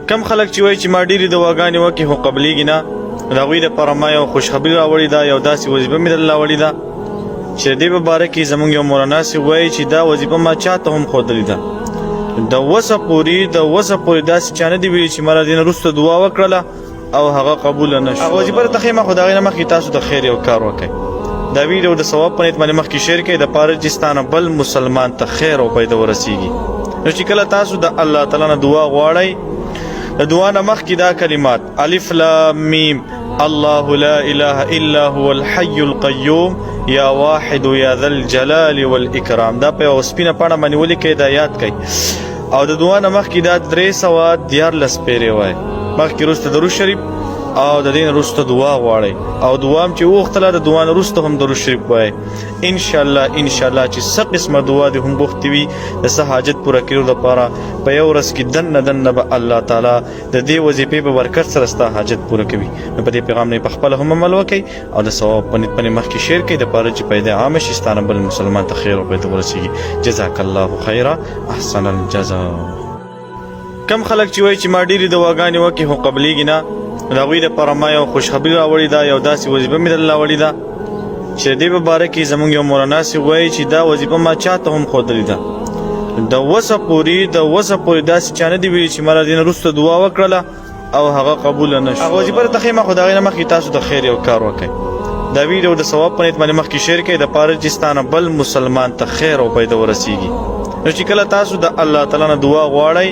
کم خلک چې وایي چې ما ډېرې دواګانې وکړې خو قبلېږي نه، د هغوی دپاره ما یو خوشخبري راوړې ده، یو داسې وظیفه مې درله راوړې ده چې د دې په باره کې زموږ یو مولانا صاحب وایي چې دا وظیفه ما چاته هم ښودلې ده. د وسه پورې داسې چا نه دي ویلي چې ما له دې نه وروسته دعا وکړله او هغه قبوله نه شو. هغه وظیفه درته ښیم، خو د هغې نه مخکې تاسو د خیر یو کار وکړئ. دا ویډیو د ثواب په نیت باندې مخکې شیر کړئ دپاره چې ستا نه بل مسلمان ته خیر او فایده ورسیږي. نو چې کله تاسو د الله تعالی نه دعا غواړئ، د دعا نه مخکې دا کلمات الف لام میم الله لا اله الا هو الحي القيوم یا واحد یا ذا الجلال والاکرام، دا په یوه سپینه پاڼه باندې ولیکئ، دا یاد کئ. او د دعا نه مخکې دا 314 پیرې وایئ، مخکې وروسته درود شریف او د دې نه وروسته دعا غواړئ، او دعا هم چې وغوښتله د دعا نه وروسته هم درود شریف وایئ. انشاءالله چې څه قسمه دعا دې هم غوښتې وي د څه حاجت پوره کېدو دپاره په یو ورځ کې دننه به الله تعالی د دې وظیفې په برکت سره ستا حاجت پوره کوي. نو په دې پیغام نه پخپله هم عمل وکئ او د ثواب په نیت باندې مخکې شیر کړئ دپاره چې پیدا عامه شي، ستا نه بل مسلمان ته خیر او پیدا ورسیږي. جزاک الله خیره، احسن الجزا. کم خلک چې وایي چې ما ډېرې دواګانې وکړې خو قبلېږي نه، د هغوی دپاره ما یو خوشخبري راوړې ده، یو داسې وظیفه مې درله راوړې ده چې د دې په باره کې زموږ یو مولانا صاحب وایي چې دا وظیفه ما چاته هم ښودلې ده. د وسه پورې داسې چا نه دي ویلي چې ما له دې نه وروسته دعا وکړله او هغه قبوله نه شو. هغه وظیفه درته ښیم، خو د هغې نه مخکې تاسو د خیر یو کار وکړئ. دا ویډیو د ثواب په نیت باندې مخکې شیر کړئ دپاره چې ستا نه بل مسلمان ته خیر او فایده ورسیږي. نو چې کله تاسو د الله تعالی نه دعا غواړئ،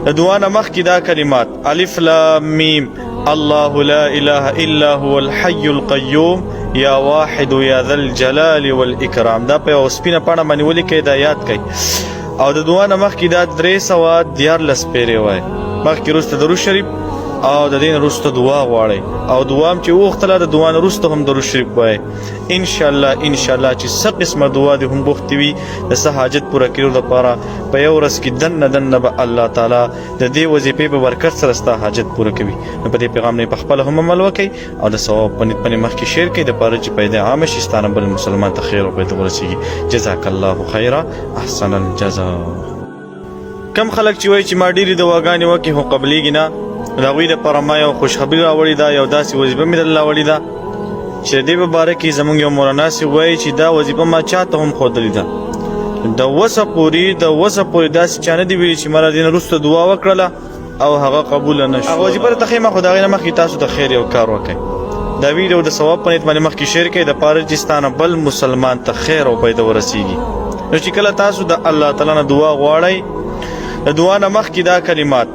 د دعا نه مخکې دا کلمات الف لام میم الله لا اله الا هو الحي القيوم یا واحد یا ذا الجلال والاکرام، دا په یوه سپینه پاڼه باندې ولیکئ، دا یاد کئ. او د دعا نه مخکې دا 314 پیرې وایئ، مخکې وروسته درود شریف او د دې نه وروسته دعا غواړئ، او دعا هم چې وغوښتله د دعا نه وروسته هم درود شریف وایئ. انشاءالله چې څه قسمه دعا دې هم غوښتې وي د څه حاجت پوره کېدو دپاره په یو ورځ کې دننه به الله تعالی د دې وظیفې په برکت سره ستا حاجت پوره کوي. نو په دې پیغام نه پخپله هم عمل وکئ او د ثواب په نیت باندې مخکې شیر کړئ دپاره چې پیدا عامه شي، ستا نه بل مسلمان ته خیر او فایده ورسیږي. جزاک الله خیره، احسن الجزا. کم خلک چې وایي چې ما ډېرې دواګانې وکړې خو قبلېږي نه، د هغوی دپاره ما یو خوشخبري راوړې ده، یو داسې وظیفه مې درله راوړې ده چې د دې په باره کې زموږ یو مولانا صاحب وایي چې دا وظیفه ما چاته هم ښودلې ده. د وسه پورې داسې چا نه دي ویلي چې ما له دې نه وروسته دعا وکړله او هغه قبوله نه شو. هغه وظیفه درته ښیم، خو د هغې نه مخکې تاسو د خیر یو کار وکړئ. دا ویډیو د ثواب په نیت باندې مخکې شیر کړئ دپاره چې ستا نه بل مسلمان ته خیر او فایده ورسیږي. نو چې کله تاسو د الله تعالی نه دعا غواړئ، د دعا نه مخکې دا کلمات